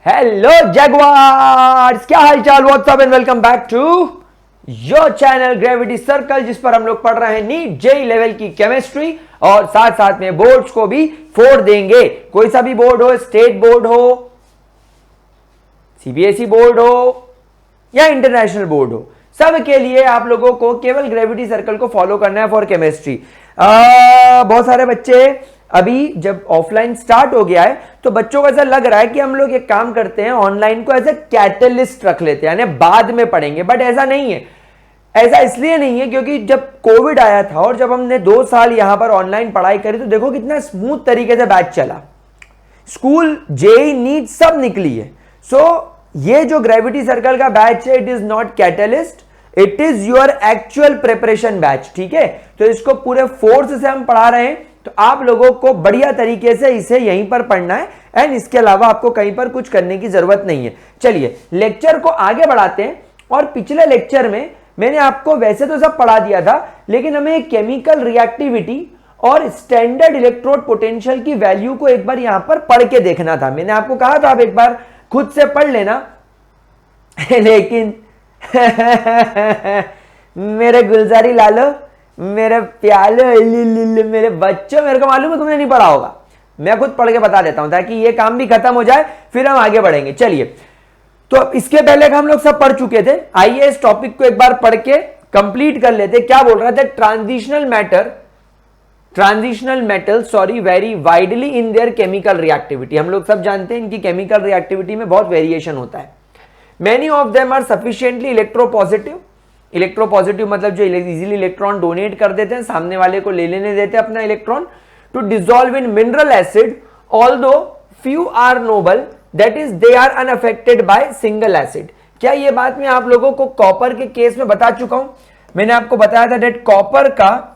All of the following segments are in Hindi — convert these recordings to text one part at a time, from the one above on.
हेलो जगवार्स, क्या हाल चाल, what's up and welcome back to your channel gravity circle, जिस पर हम लोग पढ़ रहे हैं नीट जेई लेवल की केमिस्ट्री और साथ साथ में बोर्ड्स को भी फोड़ देंगे। कोई सा भी बोर्ड हो, स्टेट बोर्ड हो, सीबीएसई बोर्ड हो या इंटरनेशनल बोर्ड हो, सब के लिए आप लोगों को केवल ग्रेविटी सर्कल को फॉलो करना है फॉर केमिस्ट्री। बहुत सारे बच्चे अभी जब ऑफलाइन स्टार्ट हो गया है तो बच्चों को ऐसा लग रहा है कि हम लोग एक काम करते हैं, ऑनलाइन को एज ए कैटलिस्ट रख लेते हैं, यानी बाद में पढ़ेंगे, बट ऐसा नहीं है। ऐसा इसलिए नहीं है क्योंकि जब कोविड आया था और जब हमने 2 साल यहां पर ऑनलाइन पढ़ाई करी तो देखो कितना स्मूथ तरीके से बैच चला, स्कूल, जेई, नीट सब निकली है। सो ये जो ग्रेविटी सर्कल का बैच है, it is not catalyst, it is your actual preparation batch. ठीक है, तो इसको पूरे फोर्स से हम पढ़ा रहे हैं, तो आप लोगों को बढ़िया तरीके से इसे यहीं पर पढ़ना है एंड इसके अलावा आपको कहीं पर कुछ करने की जरूरत नहीं है। चलिए लेक्चर को आगे बढ़ाते हैं। और पिछले लेक्चर में मैंने आपको वैसे तो सब पढ़ा दिया था, लेकिन हमें केमिकल रिएक्टिविटी और स्टैंडर्ड इलेक्ट्रोड पोटेंशियल की वैल्यू को एक बार यहां पर पढ़ के देखना था। मैंने आपको कहा था आप एक बार खुद से पढ़ लेना लेकिन मेरे गुलजारी लालो, मेरे प्याले, मेरे बच्चों, मेरे को मालूम है तुमने नहीं पढ़ा होगा, मैं खुद पढ़ के बता देता हूं ताकि ये काम भी खत्म हो जाए, फिर हम आगे बढ़ेंगे। चलिए, तो इसके पहले हम लोग सब पढ़ चुके थे, आइए इस टॉपिक को एक बार पढ़ के कंप्लीट कर लेते। क्या बोल रहा था? Transitional metal very widely in their chemical reactivity. हम लोग सब जानते हैं इनकी केमिकल रिएक्टिविटी में बहुत वेरिएशन होता है। Many of them are sufficiently electropositive. Electropositive मतलब जो इजीली इलेक्ट्रॉन डोनेट कर देते हैं, सामने वाले को ले लेने देते हैं अपना electron, to dissolve in mineral acid, although few are noble, that is they are unaffected by single acid. क्या ये बात मैं आप लोगों को कॉपर के केस में बता चुका हूं? मैंने आपको बताया था दैट कॉपर का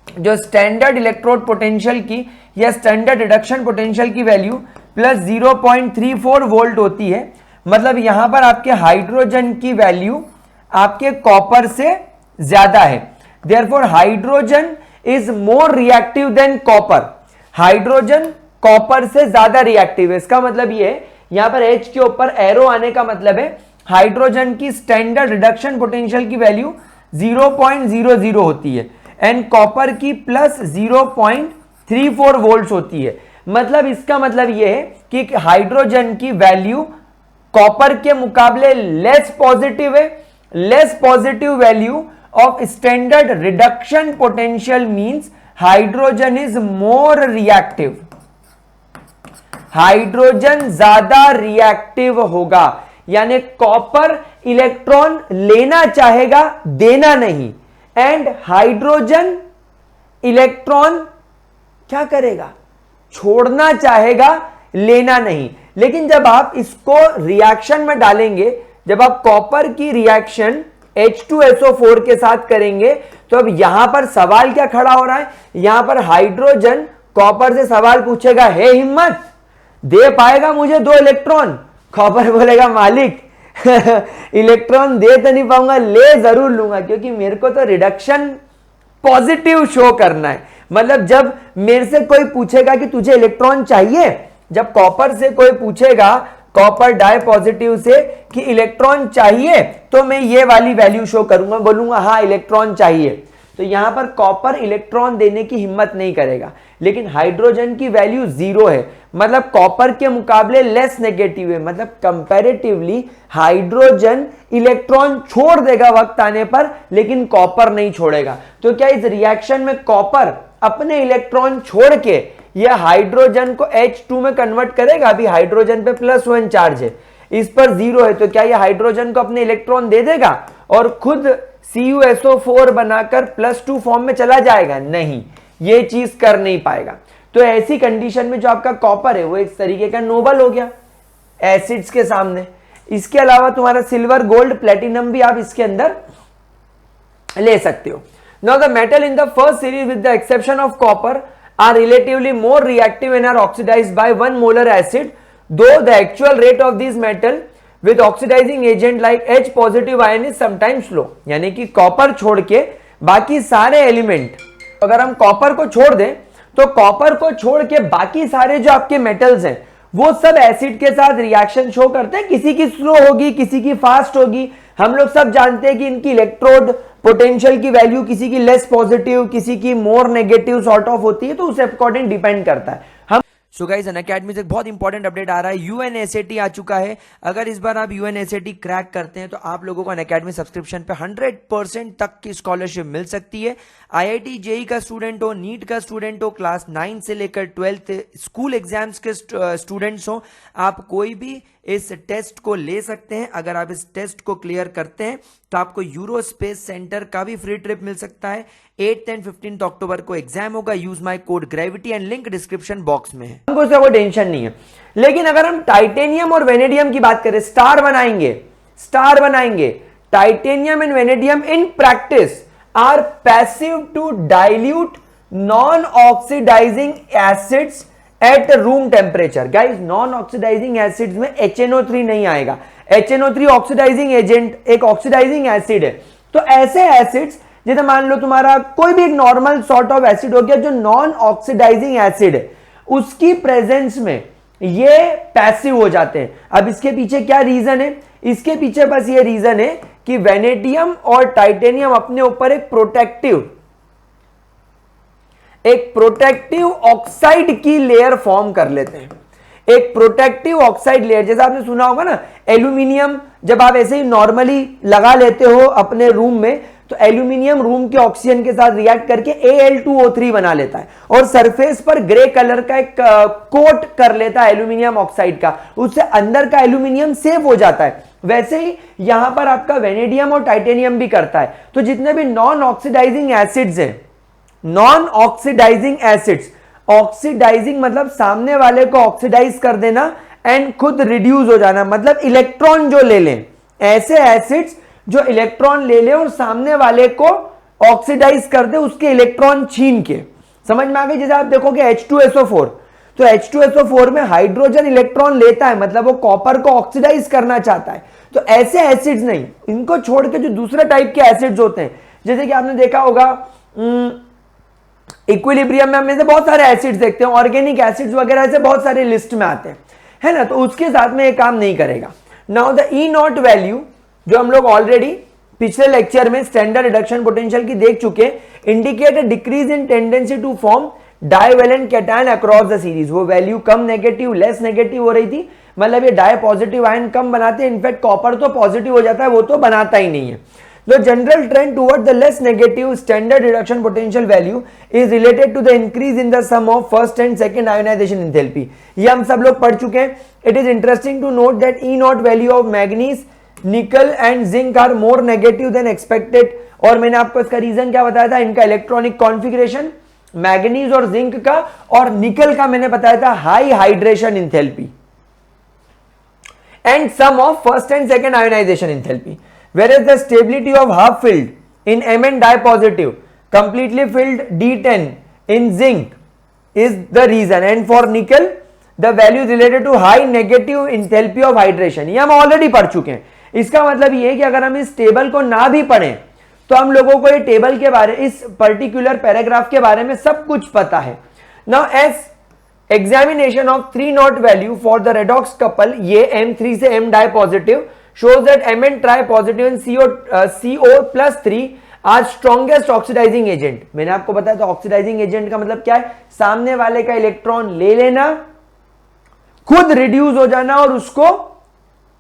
जो स्टैंडर्ड इलेक्ट्रोड पोटेंशियल की या स्टैंडर्ड रिडक्शन पोटेंशियल की वैल्यू प्लस 0.34 वोल्ट होती है। मतलब यहां पर आपके हाइड्रोजन की वैल्यू आपके कॉपर से ज्यादा है, therefore hydrogen is more reactive than copper. Hydrogen copper से ज्यादा रिएक्टिव है। इसका मतलब ये है, यहां पर H के ऊपर एरो आने का मतलब है हाइड्रोजन की स्टैंडर्ड रिडक्शन पोटेंशियल की वैल्यू 0.00 होती है एंड कॉपर की प्लस 0.34 वोल्ट होती है। मतलब इसका मतलब यह है कि हाइड्रोजन की वैल्यू कॉपर के मुकाबले लेस पॉजिटिव है। Less positive value of standard reduction potential means hydrogen is more reactive. Hydrogen ज्यादा रिएक्टिव होगा, यानी कॉपर इलेक्ट्रॉन लेना चाहेगा, देना नहीं, एंड हाइड्रोजन इलेक्ट्रॉन क्या करेगा? छोड़ना चाहेगा, लेना नहीं। लेकिन जब आप इसको रिएक्शन में डालेंगे, जब आप कॉपर की रिएक्शन H2SO4 के साथ करेंगे, तो अब यहां पर सवाल क्या खड़ा हो रहा है? यहां पर हाइड्रोजन कॉपर से सवाल पूछेगा, हे हिम्मत, दे पाएगा मुझे 2 इलेक्ट्रॉन? कॉपर बोलेगा, मालिक इलेक्ट्रॉन दे तो नहीं पाऊंगा, ले जरूर लूंगा, क्योंकि मेरे को तो रिडक्शन पॉजिटिव शो करना है। मतलब जब मेरे से कोई पूछेगा कि तुझे इलेक्ट्रॉन चाहिए, जब कॉपर से कोई पूछेगा, कॉपर डाई पॉजिटिव से कि इलेक्ट्रॉन चाहिए, तो मैं ये वाली वैल्यू शो करूंगा, बोलूंगा हाँ इलेक्ट्रॉन चाहिए। तो यहां पर कॉपर इलेक्ट्रॉन देने की हिम्मत नहीं करेगा, लेकिन हाइड्रोजन की वैल्यू 0 है, मतलब कॉपर के मुकाबले लेस नेगेटिव है। मतलब कंपैरेटिवली हाइड्रोजन इलेक्ट्रॉन छोड़ देगा वक्त आने पर, लेकिन कॉपर नहीं छोड़ेगा। तो क्या इस रिएक्शन में कॉपर अपने इलेक्ट्रॉन छोड़ के यह हाइड्रोजन को H2 में कन्वर्ट करेगा? अभी हाइड्रोजन पे +1 चार्ज है, इस पर 0 है, तो क्या यह हाइड्रोजन को अपने इलेक्ट्रॉन दे देगा और खुद CuSO4 बनाकर +2 फॉर्म में चला जाएगा? नहीं, ये चीज कर नहीं पाएगा। तो ऐसी कंडीशन में जो आपका कॉपर है वो एक तरीके का नोबल हो गया एसिड्स के सामने। इसके अलावा तुम्हारा सिल्वर, गोल्ड, प्लेटिनम भी आप इसके अंदर ले सकते हो। Now the metal in the first series with the exception of copper are relatively more reactive and are oxidized by 1 molar acid, though the actual rate of these metal with oxidizing agent like H positive ion is sometimes low। यानी कि कॉपर छोड़ के बाकी सारे एलिमेंट, अगर हम कॉपर को छोड़ दें तो कॉपर को छोड़ के बाकी सारे जो आपके मेटल्स हैं वो सब एसिड के साथ रिएक्शन शो करते हैं, किसी की स्लो होगी, किसी की फास्ट होगी। हम लोग सब जानते हैं कि इनकी इलेक्ट्रोड पोटेंशियल की वैल्यू किसी की लेस पॉजिटिव, किसी की मोर नेगेटिव सॉर्ट ऑफ होती है, तो उस अकॉर्डिंग डिपेंड करता है। हम सो गाइस अनअकैडमी से एक बहुत इंपॉर्टेंट अपडेट आ रहा है, यूएनएसएटी आ चुका है। अगर इस बार आप यूएनएसएटी क्रैक करते हैं तो आप लोगों को अनअकैडमी सब्सक्रिप्शन पे 100% तक की स्कॉलरशिप मिल सकती है। आईआईटी जेई का स्टूडेंट हो, नीट का स्टूडेंट हो, क्लास 9 से लेकर 12th स्कूल एग्जाम्स के स्टूडेंट्स हो, आप कोई भी इस टेस्ट को ले सकते हैं। अगर आप इस टेस्ट को क्लियर करते हैं तो आपको यूरो स्पेस सेंटर का भी फ्री ट्रिप मिल सकता है। 8th एंड 15th अक्टूबर को एग्जाम होगा। Use my code gravity and link description box में है। हमको इसका कोई टेंशन नहीं है। लेकिन अगर हम टाइटेनियम और वेनेडियम की बात करें, स्टार बनाएंगे, titanium and vanadium in practice are passive to dilute non oxidizing acids at room temperature. Guys non oxidizing acids में HNO3 नहीं आएगा। HNO3 ऑक्सीडाइजिंग एजेंट, एक ऑक्सीडाइजिंग एसिड है। तो ऐसे एसिड्स जैसे मान लो तुम्हारा कोई भी एक नॉर्मल सॉर्ट ऑफ एसिड हो गया जो नॉन ऑक्सीडाइजिंग एसिड है, उसकी प्रेजेंस में ये पैसिव हो जाते हैं। अब इसके पीछे क्या रीजन है? इसके पीछे बस ये रीजन है कि वेनेडियम और टाइटेनियम अपने ऊपर एक प्रोटेक्टिव ऑक्साइड की लेयर फॉर्म कर लेते हैं। एक प्रोटेक्टिव ऑक्साइड लेयर, जैसा आपने सुना होगा ना, एल्यूमिनियम जब आप ऐसे ही नॉर्मली लगा लेते हो अपने रूम में, तो एल्यूमिनियम रूम के ऑक्सीजन के साथ रिएक्ट करके Al2O3 बना लेता है और सरफेस पर ग्रे कलर का एक कोट कर लेता है एल्यूमिनियम ऑक्साइड का, उससे अंदर का एल्यूमिनियम सेव हो जाता है। वैसे ही यहां पर आपका वेनेडियम और टाइटेनियम भी करता है। तो जितने भी नॉन ऑक्सीडाइजिंग एसिड्स हैं, नॉन ऑक्सीडाइजिंग एसिड्स, ऑक्सीडाइजिंग मतलब सामने वाले को ऑक्सीडाइज कर देना एंड खुद रिड्यूस हो जाना, मतलब इलेक्ट्रॉन जो ले लें, ऐसे एसिड्स जो इलेक्ट्रॉन ले ले और सामने वाले को ऑक्सीडाइज कर दे, उसके इलेक्ट्रॉन छीन के। समझ में आ गई? जैसे आप देखोगे H2SO4, तो H2SO4 में हाइड्रोजन इलेक्ट्रॉन लेता है, मतलब वो कॉपर को ऑक्सीडाइज करना चाहता है। तो ऐसे एसिड्स नहीं, इनको छोड़ के जो दूसरे टाइप के एसिड्स होते हैं, जैसे कि आपने देखा होगा इक्विलिब्रियम में हम से बहुत सारे एसिड्स देखते हैं, ऑर्गेनिक एसिड्स वगैरह से बहुत सारे लिस्ट में आते हैं, है ना। तो उसके साथ में ये काम नहीं करेगा। नाउ द E0 वैल्यू जो हम लोग ऑलरेडी पिछले लेक्चर में स्टैंडर्ड रिडक्शन पोटेंशियल की देख चुके, indicate a decrease in tendency to form divalent cation across the series. वो वैल्यू कम नेगेटिव, लेस नेगेटिव हो रही थी, मतलब ये डाई पॉजिटिव आयन कम बनाते हैं। इनफैक्ट कॉपर तो पॉजिटिव हो जाता है, वो तो बनाता ही नहीं है। The general trend toward the less negative standard reduction potential value is related to the increase in the sum of first and second ionization enthalpy. ये हम सब लोग पढ़ चुके हैं। It is interesting to note that E0 value of manganese, nickel and zinc are more negative than expected. और मैंने आपको इसका रीजन क्या बताया था? इनका इलेक्ट्रॉनिक कॉन्फ़िगरेशन, मैंगनीज और जिंक का, और निकल का मैंने बताया था high hydration enthalpy and sum of first and second ionization enthalpy. Whereas the stability of half filled in Mn dipositive, completely filled D10 in zinc is the reason, and for nickel the value related to high negative enthalpy of hydration। ये हम ऑलरेडी पढ़ चुके हैं। इसका मतलब ये है कि अगर हम इस टेबल को ना भी पढ़ें तो हम लोगों को ये टेबल के बारे, इस पर्टिकुलर पैराग्राफ के बारे में सब कुछ पता है। Now as examination of 3-0 value for the redox couple, ये M3 से M dipositive shows that Mn tripositive and CO+3 are strongest oxidizing agent। मैंने आपको बताया था ऑक्सीडाइजिंग एजेंट का मतलब क्या है? सामने वाले का इलेक्ट्रॉन ले लेना, खुद रिड्यूस हो जाना और उसको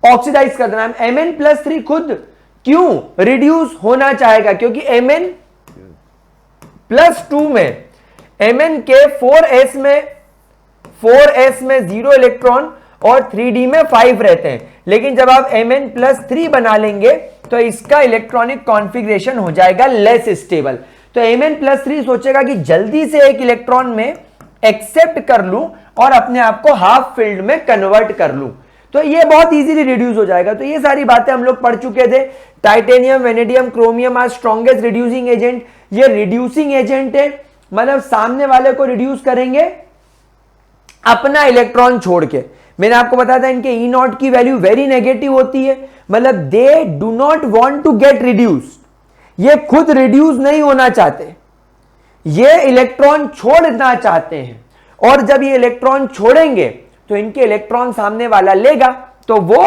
ऑक्सीडाइज कर देना। Mn+3 खुद क्यों रिड्यूस होना चाहेगा? क्योंकि Mn+2 में, Mn के 4s में 0 इलेक्ट्रॉन और 3d में 5 रहते हैं, लेकिन जब आप Mn+3 बना लेंगे तो इसका इलेक्ट्रॉनिक कॉन्फ़िगरेशन हो जाएगा लेस स्टेबल। तो Mn+3 सोचेगा कि जल्दी से एक इलेक्ट्रॉन में एक्सेप्ट कर लूं और अपने आप को हाफ फील्ड में कन्वर्ट कर लूं, तो ये बहुत इजीली रिड्यूस हो जाएगा। तो ये सारी बातें हम लोग पढ़ चुके थे। Titanium, vanadium, chromium are strongest reducing agent. ये रिड्यूसिंग एजेंट है, मतलब सामने वाले को रिड्यूस करेंगे अपना इलेक्ट्रॉन छोड़ के। मैंने आपको बताया था इनके E0 की वैल्यू वेरी नेगेटिव होती है, मतलब they do not want to get reduce. ये खुद रिड्यूस नहीं होना चाहते, ये इलेक्ट्रॉन छोड़ना चाहते हैं। और जब ये इलेक्ट्रॉन छोड़ेंगे तो तो इनके इलेक्ट्रॉन सामने वाला लेगा तो वो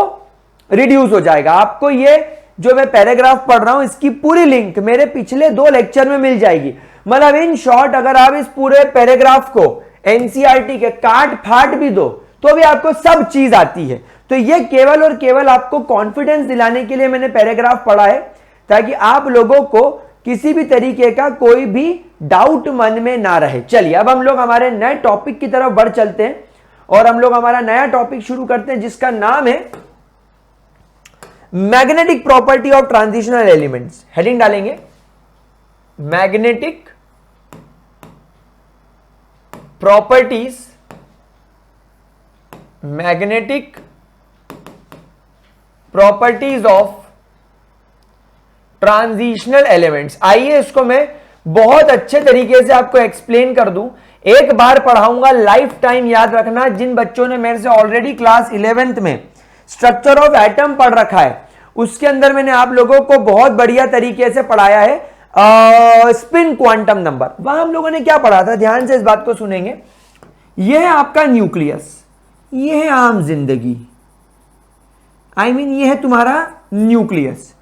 रिड्यूस हो जाएगा। आपको ये जो मैं पैराग्राफ पढ़ रहा हूं इसकी पूरी लिंक मेरे पिछले 2 लेक्चर में मिल जाएगी। मतलब इन शॉर्ट अगर आप इस पूरे पैराग्राफ को एनसीईआरटी के काट फाट भी दो तो भी आपको सब चीज आती है। तो ये केवल और केवल आपको कॉन्फिडेंस दिलाने के लिए मैंने पैराग्राफ पढ़ा है, ताकि आप लोगों को किसी भी तरीके का कोई भी डाउट मन में ना रहे। चलिए अब हम लोग हमारे नए टॉपिक की तरफ बढ़ चलते हैं और हम लोग हमारा नया टॉपिक शुरू करते हैं जिसका नाम है magnetic property of transitional elements. Heading डालेंगे magnetic properties, magnetic properties of transitional elements. आइए इसको मैं बहुत अच्छे तरीके से आपको एक्सप्लेन कर दूं। एक बार पढ़ाऊंगा, लाइफ टाइम याद रखना। जिन बच्चों ने मेरे से ऑलरेडी क्लास 11th में स्ट्रक्चर ऑफ एटम पढ़ रखा है उसके अंदर मैंने आप लोगों को बहुत बढ़िया तरीके से पढ़ाया है स्पिन क्वांटम नंबर। वहां हम लोगों ने क्या पढ़ा था, ध्यान से इस बात को सुनेंगे। यह है आपका न्यूक्लियस, यह है आम जिंदगी, यह है तुम्हारा न्यूक्लियस,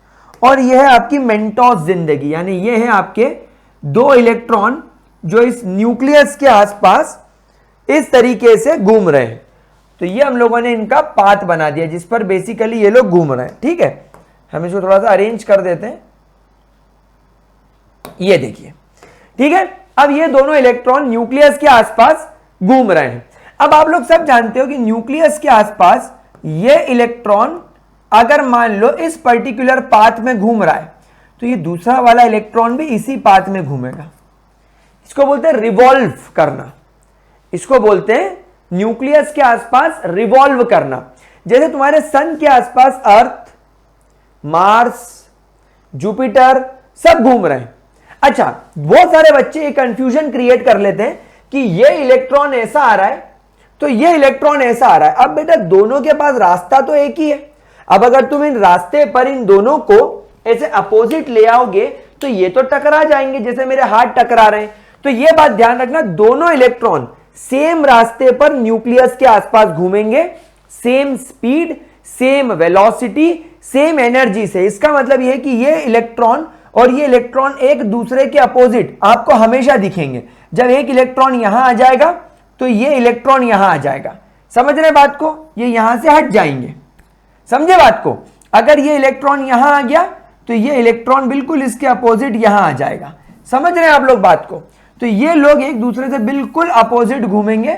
और यह है आपकी मेंटोस जिंदगी, यानी यह है आपके 2 इलेक्ट्रॉन जो इस न्यूक्लियस के आसपास इस तरीके से घूम रहे हैं। तो ये हम लोगों ने इनका पाथ बना दिया जिस पर बेसिकली ये लोग घूम रहे हैं। ठीक है, हम इसको थोड़ा सा अरेंज कर देते हैं। ये देखिए, ठीक है। अब ये दोनों इलेक्ट्रॉन न्यूक्लियस के आसपास घूम रहे हैं। अब आप लोग सब जानते हो कि न्यूक्लियस के आसपास ये इलेक्ट्रॉन अगर मान लो इस पर्टिकुलर पाथ में घूम रहा है तो ये दूसरा वाला इलेक्ट्रॉन भी इसी पाथ में घूमेगा। इसको बोलते हैं रिवॉल्व करना, इसको बोलते हैं न्यूक्लियस के आसपास रिवॉल्व करना। जैसे तुम्हारे सन के आसपास अर्थ, मार्स, जुपिटर सब घूम रहे हैं। अच्छा, बहुत सारे बच्चे एक कंफ्यूजन क्रिएट कर लेते हैं कि ये इलेक्ट्रॉन ऐसा आ रहा है तो ये इलेक्ट्रॉन ऐसा आ रहा है। अब बेटा दोनों के पास रास्ता तो एक ही है। अब अगर तुम इन रास्ते पर इन दोनों को ऐसे अपोजिट ले आओगे तो ये तो टकरा जाएंगे, जैसे मेरे हाथ टकरा रहे हैं। तो ये बात ध्यान रखना, दोनों इलेक्ट्रॉन सेम रास्ते पर न्यूक्लियस के आसपास घूमेंगे, same speed, same velocity, same energy से। इसका मतलब यह है कि ये इलेक्ट्रॉन और ये इलेक्ट्रॉन एक दूसरे के अपोजिट आपको हमेशा दिखेंगे। जब एक इलेक्ट्रॉन यहां आ जाएगा तो ये इलेक्ट्रॉन यहां आ जाएगा। समझ रहे बात को, ये यहां से हट जाएंगे। समझे बात को, अगर ये इलेक्ट्रॉन यहां आ गया तो ये इलेक्ट्रॉन बिल्कुल इसके अपोजिट यहां आ जाएगा। समझ रहे हैं आप लोग बात को। तो ये लोग एक दूसरे से बिल्कुल अपोजिट घूमेंगे,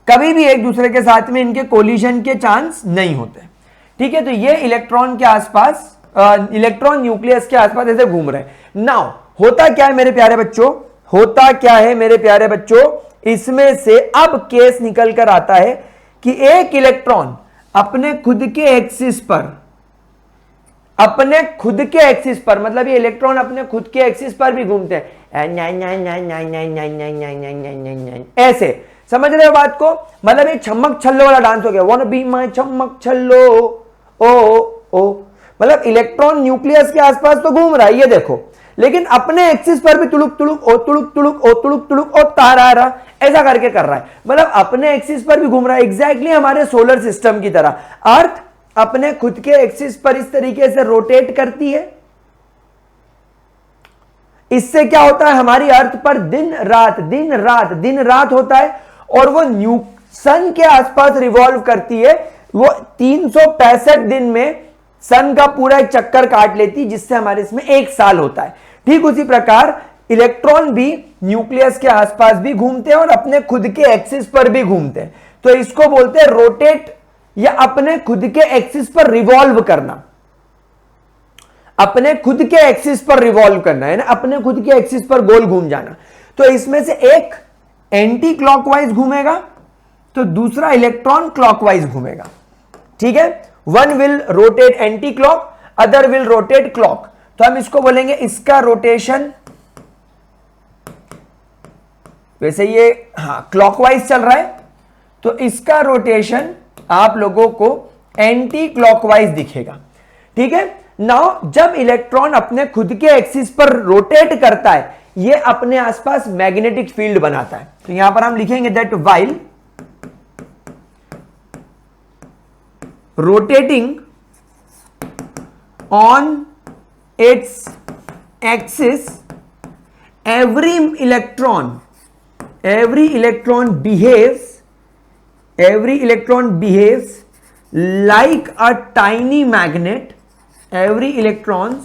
कभी भी एक दूसरे के साथ में इनके कोलिजन के चांस नहीं होते। ठीक है, तो ये इलेक्ट्रॉन के आसपास, इलेक्ट्रॉन न्यूक्लियस के आसपास ऐसे घूम रहे हैं। नाउ होता क्या है मेरे प्यारे बच्चों, होता क्या है मेरे प्यारे बच्चों, इसमें से अब केस निकल कर आता है कि एक इलेक्ट्रॉन अपने खुद के एक्सिस पर, अपने खुद के एक्सिस पर, मतलब ये इलेक्ट्रॉन अपने खुद के एक्सिस पर भी घूमते हैं ऐसे। समझ रहे हो बात को, मतलब ये छमक छल्लो वाला डांस हो गया, वांट बी माय छमक छल्लो ओ ओ। मतलब इलेक्ट्रॉन न्यूक्लियस के आसपास तो घूम रहा है, ये देखो, लेकिन अपने एक्सिस पर भी तुड़ुक तुड़ुक ओ तुड़ुक तुड़ुक ओ तुड़ुक तुड़ुक ओ तारा ऐसा करके कर रहा है। मतलब अपने एक्सिस पर भी घूम रहा है, एग्जैक्टली हमारे सोलर सिस्टम की तरह। अर्थ अपने खुद के एक्सिस पर इस तरीके से रोटेट करती है। इससे क्या होता है, हमारी अर्थ पर दिन रात दिन रात दिन रात होता है, और वो सन के आसपास रिवॉल्व करती है। वो 365 दिन में सन का पूरा एक चक्कर काट लेती है, जिससे हमारे इसमें 1 साल होता है। ठीक उसी प्रकार इलेक्ट्रॉन भी न्यूक्लियस के आसपास भी घूमते हैं और अपने खुद के एक्सिस पर भी घूमते हैं। तो इसको बोलते हैं रोटेट, या अपने खुद के एक्सिस पर रिवॉल्व करना। अपने खुद के एक्सिस पर रिवॉल्व करना है ना, अपने खुद के एक्सिस पर गोल घूम जाना। तो इसमें से एक एंटी क्लॉकवाइज घूमेगा तो दूसरा इलेक्ट्रॉन क्लॉकवाइज घूमेगा। ठीक है, one will rotate anti clock, other will rotate clock. तो हम इसको बोलेंगे इसका रोटेशन, वैसे ये क्लॉकवाइज चल रहा है तो इसका रोटेशन आप लोगों को एंटी क्लॉकवाइज दिखेगा। ठीक है, नाउ जब इलेक्ट्रॉन अपने खुद के एक्सिस पर रोटेट करता है, ये अपने आसपास मैग्नेटिक फील्ड बनाता है। तो यहां पर हम लिखेंगे that while rotating on its axis, every electron behaves like a tiny magnet. Every electron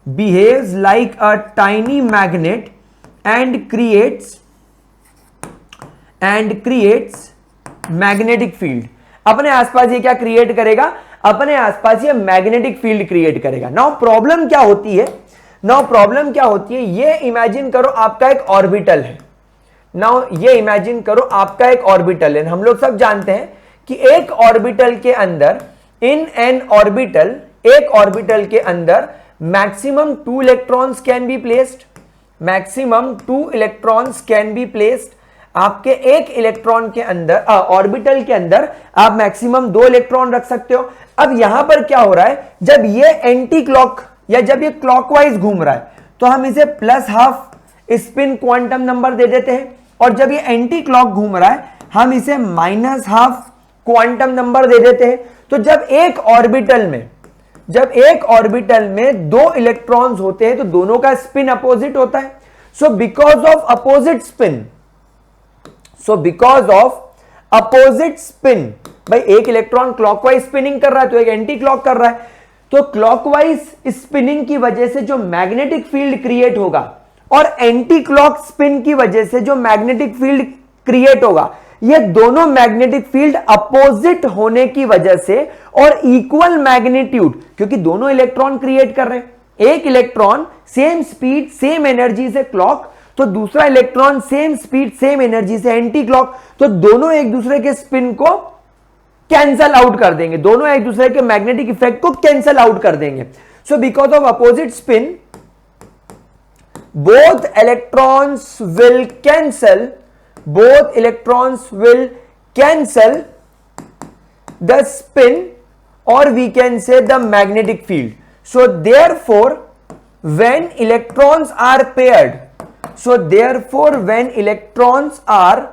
behaves like a tiny magnet and creates magnetic field. अपने आसपास ये क्या क्रिएट करेगा? अपने आसपास ये मैग्नेटिक फील्ड क्रिएट करेगा. नाउ प्रॉब्लम क्या होती है? ये इमेजिन करो आपका एक ऑर्बिटल है. हम लोग सब जानते हैं कि एक ऑर्बिटल के अंदर, इन एन ऑर्बिटल, एक ऑर्बिटल के अंदर maximum 2 electrons can be placed. आपके एक इलेक्ट्रॉन के अंदर, ऑर्बिटल के अंदर आप मैक्सिमम 2 इलेक्ट्रॉन रख सकते हो. अब यहां पर क्या हो रहा है, जब ये एंटी क्लॉक या जब ये क्लॉकवाइज घूम रहा है तो हम इसे +12 स्पिन क्वांटम नंबर दे देते हैं, और जब ये एंटी क्लॉक घूम रहा है हम इसे -12 क्वांटम नंबर दे देते हैं. तो जब एक ऑर्बिटल में 2 इलेक्ट्रॉन्स होते हैं तो दोनों का स्पिन अपोजिट होता है. So because of opposite spin, भाई एक इलेक्ट्रॉन क्लॉकवाइज स्पिनिंग कर रहा है तो एक एंटी क्लॉक कर रहा है, तो क्लॉकवाइज स्पिनिंग की वजह से जो मैग्नेटिक फील्ड क्रिएट होगा और एंटी क्लॉक स्पिन की वजह से जो मैग्नेटिक फील्ड क्रिएट होगा, ये दोनों मैग्नेटिक फील्ड अपोजिट होने की वजह से और इक्वल मैग्नीट्यूड, क्योंकि दोनों इलेक्ट्रॉन क्रिएट कर रहे हैं. एक electron same speed same energy से क्लॉक, तो दूसरा electron same speed same energy से एंटी क्लॉक, तो दोनों एक दूसरे के स्पिन को कैंसल आउट कर देंगे, दोनों एक दूसरे के मैग्नेटिक इफेक्ट को कैंसल आउट कर देंगे. So because of opposite spin both electrons will cancel the spin, or we can say the magnetic field. So therefore when electrons are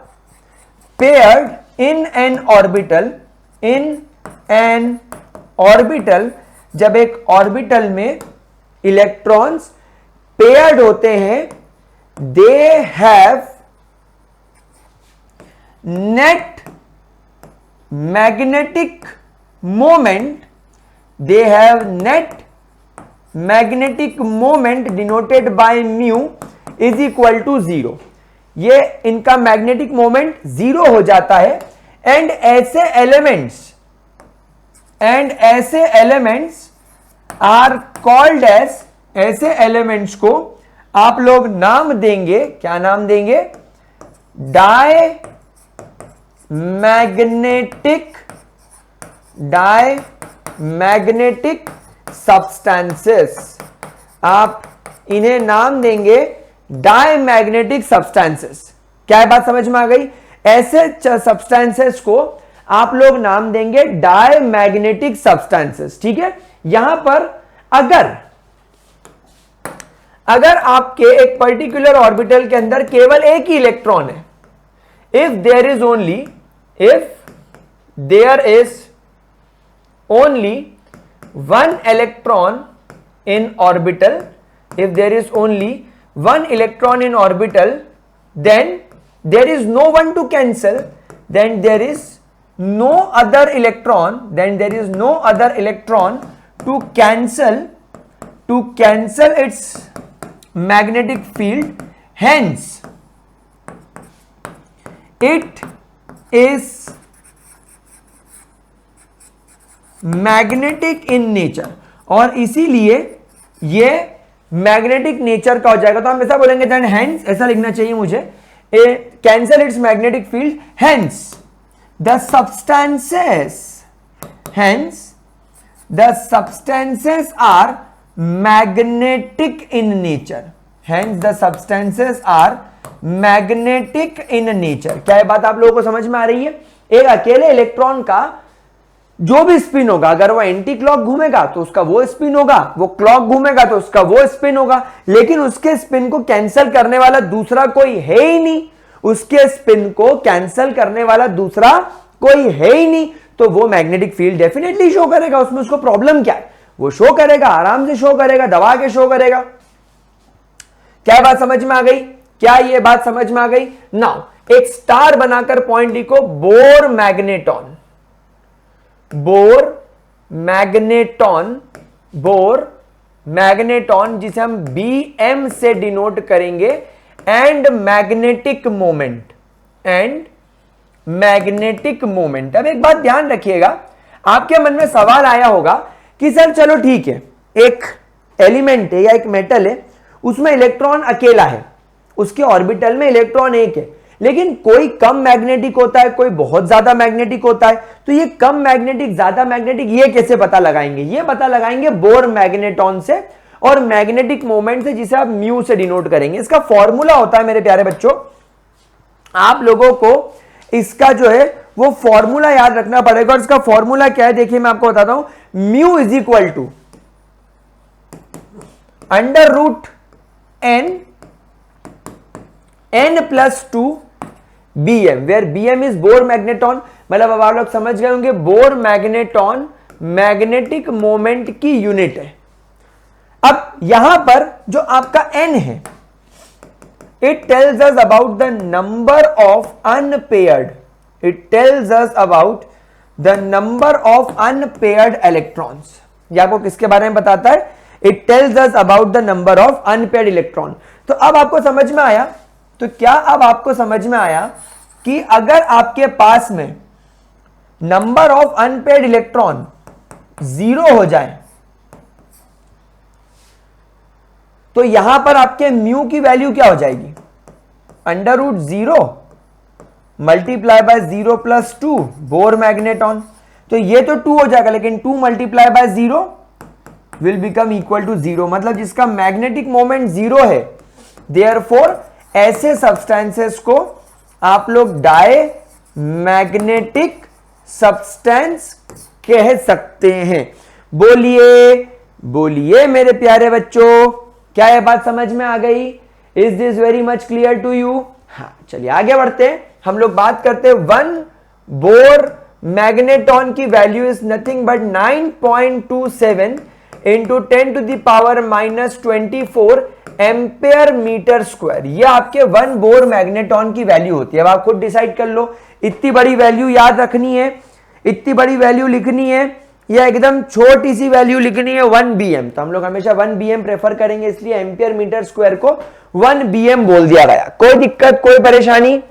paired in an orbital, जब एक ऑर्बिटल में इलेक्ट्रॉन्स पेयर्ड होते हैं, they have net magnetic moment denoted by mu is equal to 0. ये इनका मैग्नेटिक मोमेंट 0 हो जाता है. एंड ऐसे एलिमेंट्स आर कॉल्ड एज, ऐसे एलिमेंट्स को आप लोग नाम देंगे, क्या नाम देंगे? Diamagnetic substances. आप इन्हें नाम देंगे डायमैग्नेटिक सब्सटेंसेस. क्या बात समझ में आ गई? ऐसे सब्सटेंसेस को आप लोग नाम देंगे डायमैग्नेटिक सब्सटेंसेस. ठीक है. यहां पर अगर आपके एक पर्टिकुलर ऑर्बिटल के अंदर केवल एक ही इलेक्ट्रॉन है, if there is only one electron in orbital, then there is no one to cancel, then there is no other electron to cancel its magnetic field. Hence it is magnetic in nature. और इसीलिए ये मैग्नेटिक नेचर का हो जाएगा. तो हम ऐसा बोलेंगे देन हेंस, ऐसा लिखना चाहिए मुझे, cancel it's magnetic field. Hence the substances are magnetic in nature. क्या ये बात आप लोगों को समझ में आ रही है? एक अकेले इलेक्ट्रॉन का जो भी स्पिन होगा, अगर वो एंटी क्लॉक घूमेगा तो उसका वो स्पिन होगा, वो क्लॉक घूमेगा तो उसका वो स्पिन होगा, लेकिन उसके स्पिन को कैंसिल करने वाला दूसरा कोई है ही नहीं. उसके स्पिन को कैंसिल करने वाला दूसरा कोई है ही नहीं. तो वो मैग्नेटिक फील्ड डेफिनेटली शो करेगा, उसमें उसको प्रॉब्लम क्या है, वो शो करेगा, आराम से शो करेगा, दबा के शो करेगा। क्या बात समझ में आ गई? क्या ये बात समझ में आ गई? नाउ एक स्टार बनाकर पॉइंट लिखो, bore magneton, bore magneton, bore magneton जिसे हम BM से डिनोट करेंगे, and magnetic moment, and magnetic moment. अब एक बात ध्यान रखिएगा, आपके मन में सवाल आया होगा कि सर चलो ठीक है, एक एलिमेंट है या एक मेटल है, उसमें इलेक्ट्रॉन अकेला है, उसके ऑर्बिटल में इलेक्ट्रॉन एक है, लेकिन कोई कम मैग्नेटिक होता है, कोई बहुत ज्यादा मैग्नेटिक होता है, तो ये कम मैग्नेटिक ज्यादा मैग्नेटिक ये कैसे पता लगाएंगे? ये पता लगाएंगे बोर मैग्नेटॉन से और मैग्नेटिक मोमेंट से, जिसे आप म्यू से डिनोट करेंगे। इसका फॉर्मूला होता है मेरे प्यारे बच्चों, आप लोगों को इसका जो है वो फॉर्मूला याद रखना पड़ेगा। और इसका फॉर्मूला क्या है देखिए, मैं आपको बताता हूं, mu is equal to under root n plus 2 BM, where BM is Bohr magneton. मतलब अब आप लोग समझ गए होंगे, बोर मैग्नेटॉन मैग्नेटिक मोमेंट की यूनिट है। अब यहां पर जो आपका n है, it tells us about the number of unpaired, it tells us about the number of unpaired electrons. ये आपको किसके बारे में बताता है? It tells us about the number of unpaired electron. तो अब आपको समझ में आया, तो क्या अब आपको समझ में आया कि अगर आपके पास में नंबर ऑफ अनपेयर्ड इलेक्ट्रॉन 0 हो जाए, तो यहां पर आपके म्यू की वैल्यू क्या हो जाएगी? Under root 0 multiply by 0 plus 2 Bohr magneton. तो ये तो 2 हो जाएगा, लेकिन 2 multiply by 0 will become equal to 0। मतलब जिसका मैग्नेटिक मोमेंट 0 है, देयरफॉर ऐसे सब्सटेंसेस को आप लोग डाई मैग्नेटिक सब्सटेंस कह सकते हैं। बोलिए बोलिए मेरे प्यारे बच्चों, क्या यह बात समझ में आ गई? Is this very much clear to you? हाँ, चलिए आगे बढ़ते हैं। हम लोग बात करते हैं 1 बोर मैग्नेटॉन की value is nothing but 9.27 into 10 to the power -24 ampere metre square. ये आपके 1 बोर मैग्नेटॉन की वैल्यू होती है। अब आप खुद डिसाइड कर लो, इतनी बड़ी वैल्यू याद रखनी है, इतनी बड़ी वैल्यू लिखनी है, या एकदम छोटी सी वैल्यू लिखनी है 1 BM। तो हम लोग हमेशा 1 BM प्रेफर करेंगे, इसलिए एम्पियर मीटर स्क्वायर को 1 BM बोल दिया गया। कोई दिक्कत, कोई परेशानी?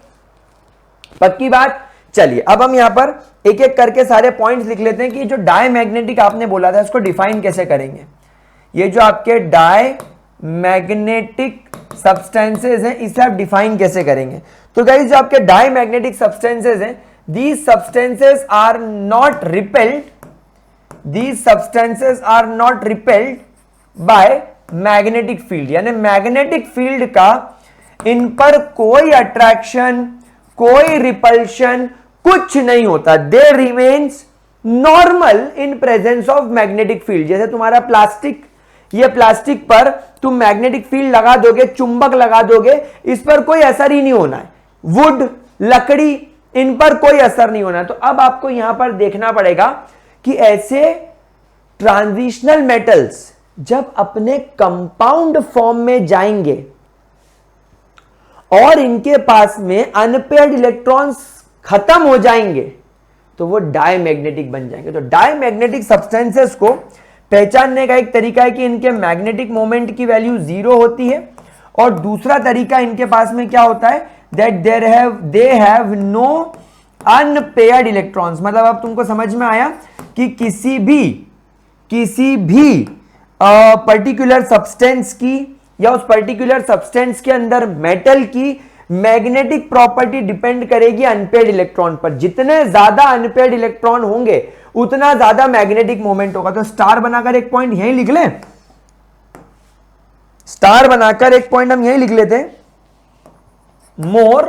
पक्की बात। चलिए अब हम यहां पर एक एक करके सारे पॉइंट्स लिख लेते हैं कि जो डाई मैग्नेटिक आपने बोला था उसको डिफाइन कैसे करेंगे। ये जो आपके डाई मैग्नेटिक सब्सटेंसेस हैं, इसे आप डिफाइन कैसे करेंगे? तो गाइस, जो आपके डाई मैग्नेटिक सब्सटेंसेस हैं, these substances are not repelled, these substances are not repelled by magnetic field, यानी मैग्नेटिक फील्ड का इन पर कोई अट्रैक्शन, कोई रिपल्शन कुछ नहीं होता। They remains normal in presence of magnetic field. जैसे तुम्हारा प्लास्टिक, ये प्लास्टिक पर तुम मैग्नेटिक फील्ड लगा दोगे, चुंबक लगा दोगे, इस पर कोई असर ही नहीं होना है। वुड, लकड़ी, इन पर कोई असर नहीं होना। तो अब आपको यहां पर देखना पड़ेगा कि ऐसे ट्रांजिशनल मेटल्स जब अपने कंपाउंड फॉर्म में जाएंगे और इनके पास में अनपेयर्ड इलेक्ट्रॉन्स खत्म हो जाएंगे, तो वो डायमैग्नेटिक बन जाएंगे। तो डायमैग्नेटिक सब्सटेंसेस को पहचानने का एक तरीका है कि इनके मैग्नेटिक मोमेंट की वैल्यू 0 होती है, और दूसरा तरीका इनके पास में क्या होता है, that they have no unpaired electrons. मतलब अब तुमको समझ में आया कि किसी भी पर्टिकुलर सब्सटेंस की या उस पर्टिकुलर सब्सटेंस के अंदर मेटल की मैग्नेटिक प्रॉपर्टी डिपेंड करेगी अनपेयर्ड इलेक्ट्रॉन पर। जितने ज्यादा अनपेयर्ड इलेक्ट्रॉन होंगे उतना ज्यादा मैग्नेटिक मोमेंट होगा। तो स्टार बनाकर एक पॉइंट यहीं लिख लें, स्टार बनाकर एक पॉइंट हम यहीं लिख लेते हैं। मोर,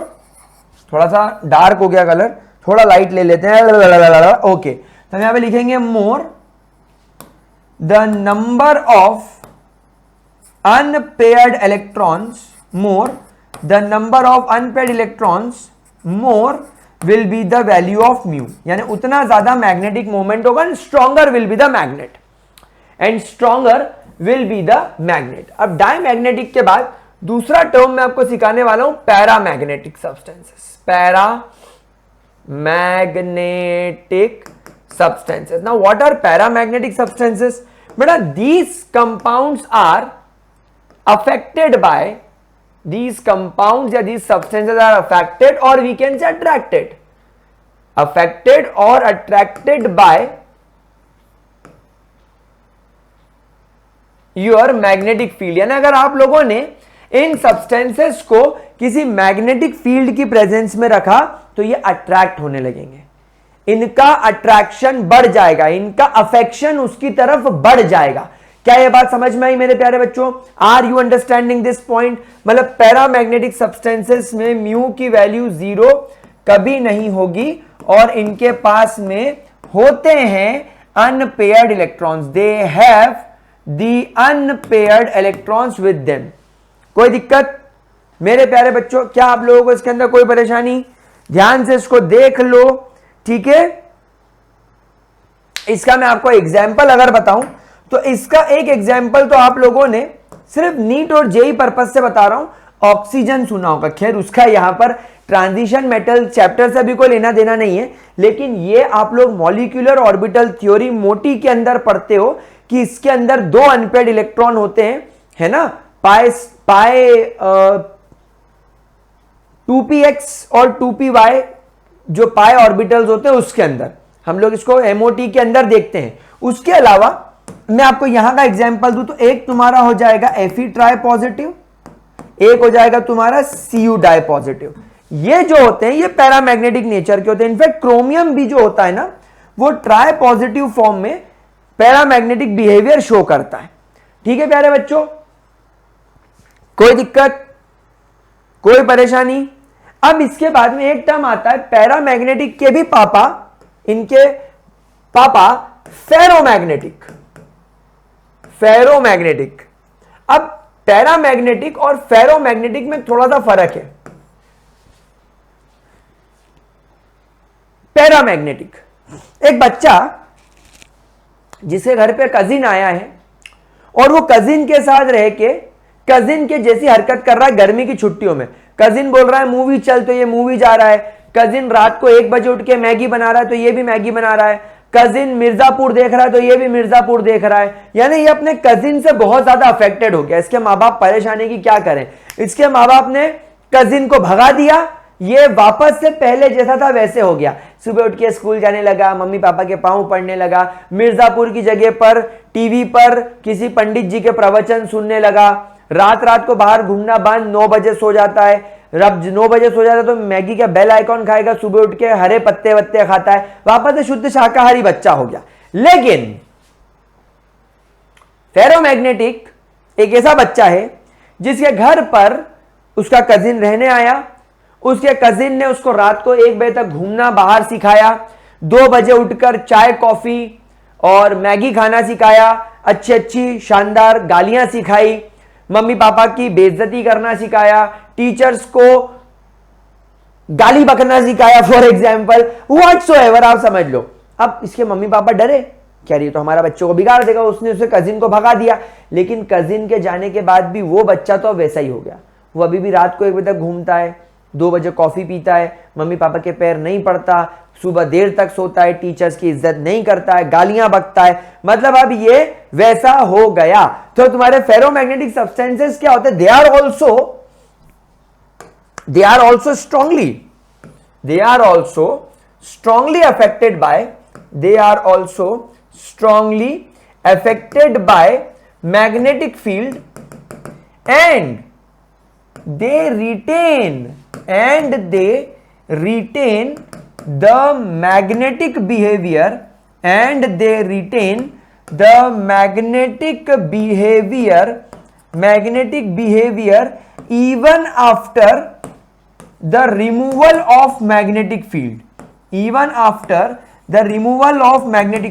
थोड़ा सा डार्क हो गया कलर, थोड़ा लाइट ले लेते हैं, ओके। तो हम यहां पे लिखेंगे more the number of unpaired electrons, more the number of unpaired electrons, more will be the value of mu, यानी उतना ज्यादा मैग्नेटिक मोमेंट होगा and stronger will be the magnet, and stronger will be the magnet. अब डायमैग्नेटिक के बाद दूसरा टर्म मैं आपको सिखाने वाला हूं, paramagnetic substances. Paramagnetic substances. Now what are paramagnetic substances? Beta, these compounds are affected by, these compounds या these substances are affected or we can say attracted, affected or attracted by your magnetic field। यानी अगर आप लोगों ने इन substances को किसी magnetic field की presence में रखा तो ये attract होने लगेंगे, इनका अट्रैक्शन बढ़ जाएगा, इनका अफेक्शन उसकी तरफ बढ़ जाएगा। क्या ये बात समझ में आई मेरे प्यारे बच्चों? Are you understanding this point? मतलब पैरामैग्नेटिक सब्सटेंसेस में म्यू की वैल्यू 0 कभी नहीं होगी और इनके पास में होते हैं unpaired electrons, they have the unpaired electrons with them. कोई दिक्कत मेरे प्यारे बच्चों? क्या आप लोगों को इसके अंदर कोई परेशानी? ध्यान से इसको देख लो, ठीक है। इसका मैं आपको एग्जाम्पल अगर बताऊं तो इसका एक एग्जाम्पल तो आप लोगों ने सिर्फ नीट और जेई पर्पज से बता रहा हूं, ऑक्सीजन सुना होगा। खैर उसका यहां पर ट्रांजिशन मेटल चैप्टर से भी कोई लेना देना नहीं है, लेकिन ये आप लोग मॉलिक्यूलर ऑर्बिटल थ्योरी मोटी के अंदर पढ़ते हो कि इसके अंदर 2 अनपेयर्ड इलेक्ट्रॉन होते हैं, है ना, पाई 2px और 2py जो पाई ऑर्बिटल्स होते हैं उसके अंदर हम लोग इसको एमओटी के अंदर देखते हैं। उसके अलावा मैं आपको यहां का एग्जांपल दूं तो एक तुम्हारा हो जाएगा Fe ट्राई पॉजिटिव, एक हो जाएगा तुम्हारा Cu डाई पॉजिटिव। ये जो होते हैं ये पैरामैग्नेटिक नेचर के होते हैं। इनफैक्ट क्रोमियम भी जो होता है ना वो ट्राई पॉजिटिव फॉर्म में पैरामैग्नेटिक बिहेवियर शो करता है। ठीक है प्यारे बच्चों, कोई दिक्कत, कोई परेशानी? अब इसके बाद में एक टर्म आता है पैरामैग्नेटिक के भी पापा, इनके पापा फेरोमैग्नेटिक। फेरोमैग्नेटिक, अब पैरामैग्नेटिक और फेरोमैग्नेटिक में थोड़ा सा फर्क है। पैरामैग्नेटिक, एक बच्चा जिसके घर पे कजिन आया है और वो कजिन के साथ रह के कजिन के जैसी हरकत कर रहा है गर्मी की छुट्टियों में। कजिन बोल रहा है मूवी चल तो ये मूवी जा रहा है, कजिन रात को 1 बजे उठ के मैगी बना रहा है तो ये भी मैगी बना रहा है, कजिन मिर्जापुर देख रहा है तो ये भी मिर्जापुर देख रहा है। यानी ये अपने कजिन से बहुत ज्यादा अफेक्टेड हो गया। इसके माँ बाप परेशानी की क्या करें, इसके माँ बाप ने कजिन को भगा दिया, ये वापस से पहले जैसा था वैसे हो गया। सुबह उठ के स्कूल जाने लगा, मम्मी पापा के पांव पड़ने लगा, मिर्जापुर की जगह पर टीवी पर किसी पंडित जी के प्रवचन सुनने लगा, रात को बाहर घूमना बंद, 9 बजे सो जाता है। रब 9 बजे सो जाता है तो मैगी का बेल आइकॉन खाएगा, सुबह उठ के हरे पत्ते वत्ते खाता है, वापस से शुद्ध शाकाहारी बच्चा हो गया। लेकिन फेरोमैग्नेटिक एक ऐसा बच्चा है जिसके घर पर उसका कजिन रहने आया, उसके कजिन ने उसको रात को 1 बजे तक घूमना बाहर सिखाया, 2 बजे उठकर चाय कॉफी और मैगी खाना सिखाया, अच्छी शानदार गालियां सिखाई, मम्मी पापा की बेइज्जती करना सिखाया, टीचर्स को गाली बकना सिखाया, फॉर एग्जाम्पल व्हाटसोएवर, आप समझ लो। अब इसके मम्मी पापा डरे, कह रही तो हमारा बच्चों को बिगाड़ देगा, उसने उसे कजिन को भगा दिया। लेकिन कजिन के जाने के बाद भी वो बच्चा तो वैसा ही हो गया, वो अभी भी रात को 1 बजे तक घूमता है, 2 बजे कॉफी पीता है, मम्मी पापा के पैर नहीं पड़ता, सुबह देर तक सोता है, टीचर्स की इज्जत नहीं करता है, गालियां बकता है, मतलब अब ये वैसा हो गया। तो तुम्हारे फेरोमैग्नेटिक सब्सटेंसेस क्या होते हैं? They are also strongly affected by magnetic field and they retain the magnetic behavior even after the removal of magnetic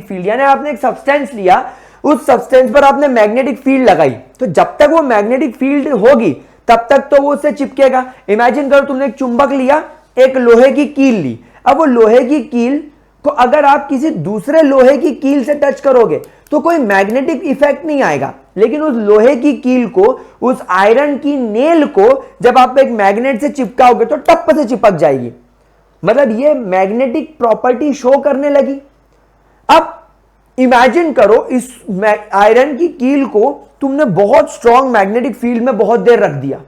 field, यानी आपने एक सब्सटेंस लिया, उस सब्सटेंस पर आपने मैग्नेटिक फील्ड लगाई, तो जब तक वो मैग्नेटिक फील्ड होगी तब तक तो वो उससे चिपकेगा। इमेजिन करो तुमने एक चुंबक लिया, एक लोहे की कील ली, अब वो लोहे की कील को अगर आप किसी दूसरे लोहे की कील से टच करोगे तो कोई मैग्नेटिक इफेक्ट नहीं आएगा, लेकिन उस लोहे की कील को, उस आयरन की नेल को जब आप एक मैग्नेट से चिपकाओगे तो टप से चिपक जाएगी। मतलब ये मैग्नेटिक प्रॉपर्टी शो करने लगी। अब इमेजिन करो इस आयरन की कील को तुमने बहुत स्ट्रॉन्ग मैग्नेटिक फील्ड में बहुत देर रख दिया,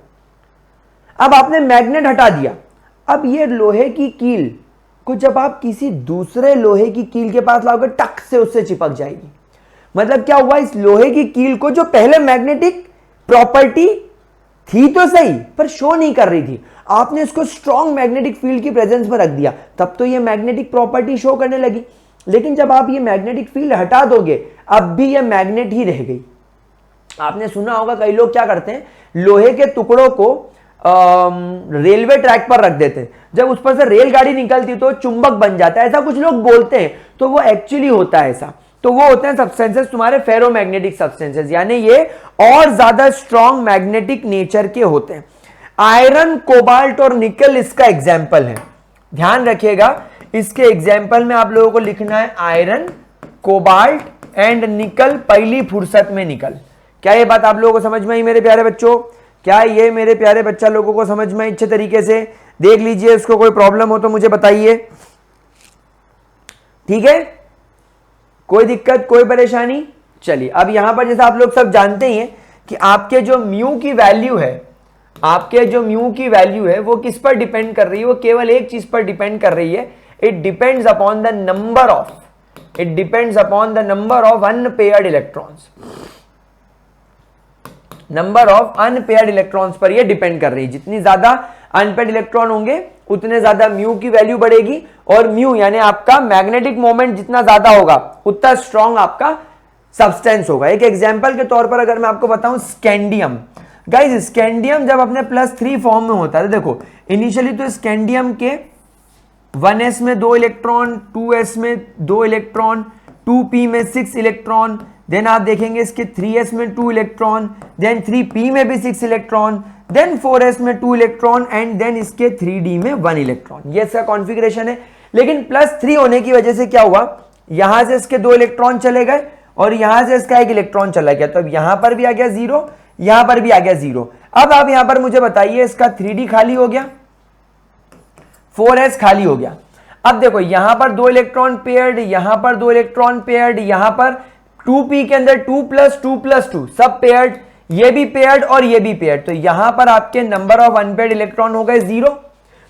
अब आपने मैग्नेट हटा दिया, अब ये लोहे की कील को जब आप किसी दूसरे लोहे की कील के पास लाओगे टक से उससे चिपक जाएगी। मतलब क्या हुआ, इस लोहे की कील को जो पहले मैग्नेटिक प्रॉपर्टी थी तो सही पर शो नहीं कर रही थी, आपने इसको स्ट्रॉन्ग मैग्नेटिक फील्ड की प्रेजेंस में रख दिया, तब तो ये मैग्नेटिक प्रॉपर्टी शो करने लगी। लेकिन जब आप ये मैग्नेटिक फील्ड हटा दोगे अब भी ये मैग्नेट ही रह गई। आपने सुना होगा कई लोग क्या करते हैं, लोहे के टुकड़ों को रेलवे ट्रैक पर रख देते हैं, जब उस पर से रेलगाड़ी निकलती तो चुंबक बन जाता है, ऐसा कुछ लोग बोलते हैं, तो वो एक्चुअली होता है ऐसा। तो वो होते हैं सब्सटेंसेस तुम्हारे फेरोमैग्नेटिक सब्सटेंसेस, यानी ये और ज्यादा स्ट्रॉन्ग मैग्नेटिक नेचर के होते हैं। आयरन, कोबाल्ट और निकल इसका एग्जाम्पल है। ध्यान रखिएगा, इसके एग्जाम्पल में आप लोगों को लिखना है आयरन, कोबाल्ट एंड निकल, पहली फुर्सत में निकल। क्या ये बात आप लोगों को समझ में आई मेरे प्यारे बच्चों? क्या ये मेरे प्यारे बच्चा लोगों को समझ में अच्छे तरीके से? देख लीजिए, इसको कोई प्रॉब्लम हो तो मुझे बताइए। ठीक है, कोई दिक्कत, कोई परेशानी? चलिए, अब यहां पर जैसा आप लोग सब जानते ही हैं कि आपके जो म्यू की वैल्यू है, आपके जो म्यू की वैल्यू है वो किस पर डिपेंड कर रही है? वो केवल एक चीज पर डिपेंड कर रही है, it depends upon the number of, it depends upon the number of unpaired electrons. Number of unpaired electrons पर ये डिपेंड कर रही है। जितनी ज्यादा अनपेयर्ड इलेक्ट्रॉन होंगे उतने ज्यादा म्यू की वैल्यू बढ़ेगी, और म्यू यानी आपका मैग्नेटिक मोमेंट जितना ज्यादा होगा उतना स्ट्रॉन्ग आपका सब्सटेंस होगा। एक एग्जांपल के तौर पर अगर मैं आपको बताऊं, स्कैंडियम। गाइस, स्कैंडियम जब अपने +3 फॉर्म में होता है, देखो इनिशियली तो स्कैंडियम के 1s में 2 इलेक्ट्रॉन, 2s में 2 इलेक्ट्रॉन, 2p में 6 इलेक्ट्रॉन, देन आप देखेंगे इसके 3s में 2 इलेक्ट्रॉन, देन 3p में भी 6 इलेक्ट्रॉन, देन 4s में 2 इलेक्ट्रॉन एंड देन इसके 3d में 1 इलेक्ट्रॉन। ये इसका कॉन्फ़िगरेशन है। लेकिन +3 होने की वजह से क्या हुआ, यहां से इसके 2 इलेक्ट्रॉन चले गए और यहां से इसका 1 इलेक्ट्रॉन चला गया, तो अब यहां पर भी आ गया 0, यहां पर भी आ गया 0। अब आप यहां पर मुझे बताइए, इसका 3d खाली हो गया, 4s खाली हो गया। अब देखो यहां पर 2 इलेक्ट्रॉन पेयर्ड, यहां पर 2 इलेक्ट्रॉन पेयर्ड, यहां पर 2p के अंदर 2 + 2 + 2 सब पेयर्ड, ये भी पेयर्ड और ये भी पेयर्ड, तो यहां पर आपके नंबर ऑफ अनपेयर्ड इलेक्ट्रॉन हो गए 0,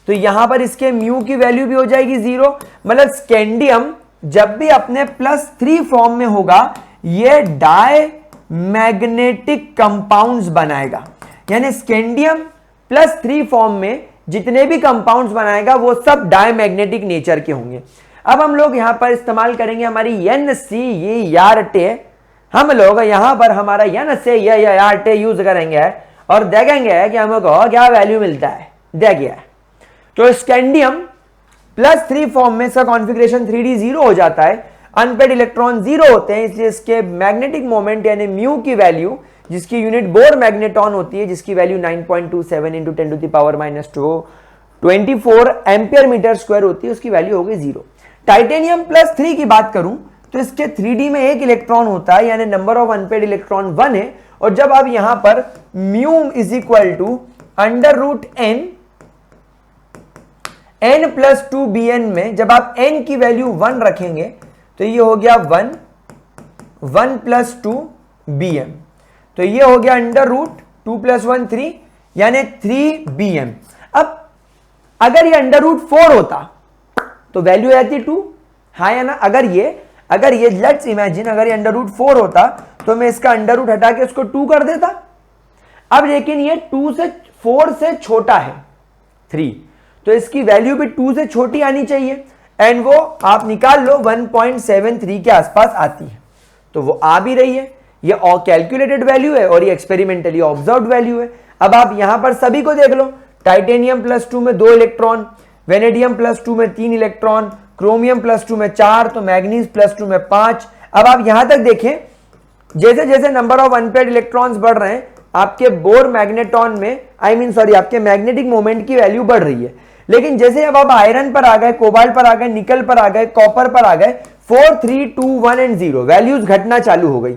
तो यहां पर इसके म्यू की वैल्यू भी हो जाएगी 0। मतलब स्कैंडियम जब भी अपने +3 फॉर्म में होगा ये डाई मैग्नेटिक कंपाउंड्स बनाएगा, यानी स्कैंडियम +3 फॉर्म में जितने भी कंपाउंड्स बनाएगा वो सब डाई मैग्नेटिक नेचर के होंगे। अब हम लोग यहां पर इस्तेमाल करेंगे हमारी NCERT, हम लोग यहां पर हमारा NCERT यूज करेंगे और देखेंगे कि हमको क्या वैल्यू मिलता है। देखिए, तो स्कैंडियम +3 फॉर्म में इसका कॉन्फ़िगरेशन 3d 0 हो जाता है, अनपेयर्ड इलेक्ट्रॉन 0 होते हैं, इसलिए इसके मैग्नेटिक मोमेंट यानी म्यू की वैल्यू, जिसकी यूनिट बोर मैग्नेटॉन होती है, जिसकी वैल्यू 9.27 × 10⁻²24 एम्पियर मीटर स्क्वायर होती है, उसकी वैल्यू हो गई 0। टाइटेनियम +3 की बात करूं तो इसके 3d में 1 इलेक्ट्रॉन होता है, यानी नंबर ऑफ अनपेयर्ड इलेक्ट्रॉन 1 है, और जब आप यहां पर म्यू =n + 2bn में जब आप n की वैल्यू 1 रखेंगे तो ये हो गया 1 + 2bm, तो ये हो गया √2 + 1 3, यानी 3bm। अब अगर ये √4 होता तो वैल्यू आती 2, हाँ या ना? अगर ये लेट्स इमेजिन अगर ये √4 होता तो मैं इसका अंडर हटा के उसको 2 कर देता। अब लेकिन ये 4 से छोटा है 3, तो इसकी वैल्यू भी 2 से छोटी आनी चाहिए, एंड वो आप निकाल लो 1.73 के आसपास आती है, तो वो आ भी रही है। ये कैलकुलेटेड वैल्यू है और ये एक्सपेरिमेंटली ऑब्जर्व्ड वैल्यू है। अब आप यहां पर सभी को देख लो, टाइटेनियम +2 में 2 इलेक्ट्रॉन, वेनेडियम +2 में 3 इलेक्ट्रॉन, क्रोमियम +2 में 4, तो मैग्नीज +2 में 5। अब आप यहां तक देखें, जैसे जैसे नंबर ऑफ अनपेयर्ड इलेक्ट्रॉन्स बढ़ रहे हैं आपके बोर मैग्नेटॉन में आपके मैग्नेटिक मोमेंट की वैल्यू बढ़ रही है। लेकिन जैसे अब आप आयरन पर आ गए, कोबाल्ट पर आ गए, निकल पर आ गए, कॉपर पर आ गए, 4 3 2 1 एंड 0 वैल्यूज घटना चालू हो गई,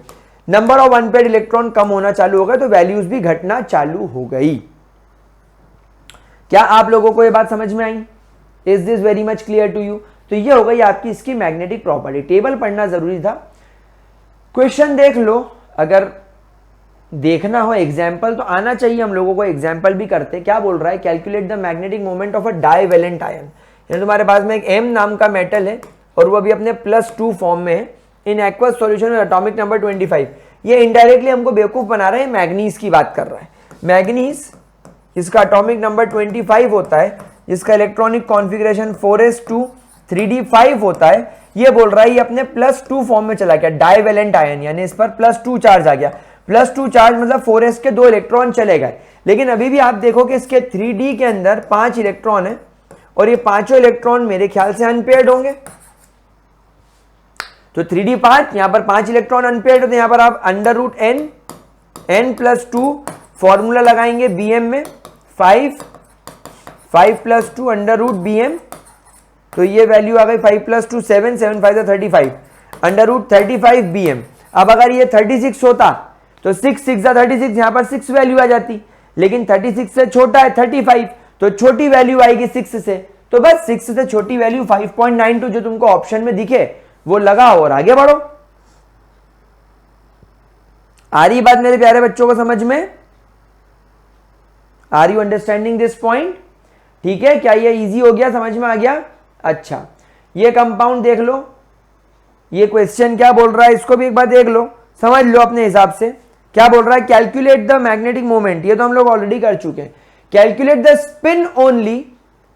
नंबर ऑफ अनपेयर्ड इलेक्ट्रॉन कम होना चालू हो गए, तो वैल्यूज भी घटना चालू हो गई। क्या आप लोगों को यह बात समझ में आई? Is this very much clear to you? तो ये हो गई आपकी इसकी मैग्नेटिक प्रॉपर्टी। टेबल पढ़ना जरूरी था। क्वेश्चन देख लो, अगर देखना हो एग्जाम्पल तो आना चाहिए हम लोगों को, एग्जाम्पल भी करते। क्या बोल रहा है? Calculate the magnetic moment of a divalent ion. यानी तुम्हारे पास में एक M नाम का मेटल है और वो अभी अपने +2 फॉर्म में है इन एक्वस सॉल्यूशन में एटॉमिक नंबर 25। ये इनडायरेक्टली हमको बेवकूफ बना रहे हैं, मैग्नीज की बात कर रहा है। मैग्नीज इसका एटॉमिक नंबर 25 होता है, जिसका इलेक्ट्रॉनिक कॉन्फ़िगरेशन 4s2 3d5 होता है। ये बोल रहा है ये अपने +2 फॉर्म में चला गया, डाइवेलेंट आयन, यानी इस पर +2 चार्ज आ गया। +2 चार्ज मतलब 4s के 2 इलेक्ट्रॉन चले गए। लेकिन अभी भी आप देखो कि इसके 3d के अंदर 5 इलेक्ट्रॉन है और ये पांचों इलेक्ट्रॉन मेरे ख्याल से अनपेयर्ड होंगे। तो 3d 5, यहां पर 5 इलेक्ट्रॉन अनपेयर्ड, तो यहां पर आप n+2 फॉर्मूला लगाएंगे bm में 5 + 2 √bm, तो ये वैल्यू आ गई 5 + 2 7 7 5 35 √35 bm। अब अगर ये 36 होता तो 6 6 36, यहां पर 6 वैल्यू आ जाती, लेकिन 36 से छोटा है 35, तो छोटी वैल्यू आएगी 6 से। तो बस 6 से छोटी वैल्यू 5.92 जो तुमको ऑप्शन में दिखे वो लगाओ और आगे बढ़ो। आ रही बात मेरे प्यारे बच्चों को समझ में? Are you understanding this point? ठीक है, क्या ये इजी हो गया, समझ में आ गया? अच्छा, ये कंपाउंड देख लो, ये क्वेश्चन क्या बोल रहा है इसको भी एक बार देख लो, समझ लो अपने हिसाब से। क्या बोल रहा है? कैलकुलेट द मैग्नेटिक मोमेंट, ये तो हम लोग ऑलरेडी कर चुके हैं। Calculate the spin only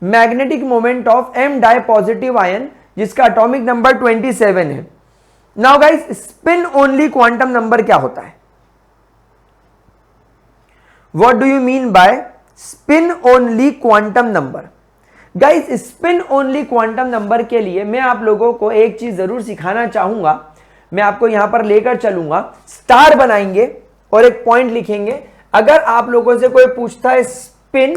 magnetic moment of M dipositive ion, जिसका एटॉमिक नंबर 27 है। Now guys, spin only quantum number क्या होता है? What do you mean by spin only quantum number? Guys, spin only quantum number के लिए मैं आप लोगों को एक चीज जरूर सिखाना चाहूंगा। मैं आपको यहां पर लेकर चलूंगा, स्टार बनाएंगे और एक पॉइंट लिखेंगे। अगर आप लोगों से कोई पूछता है स्पिन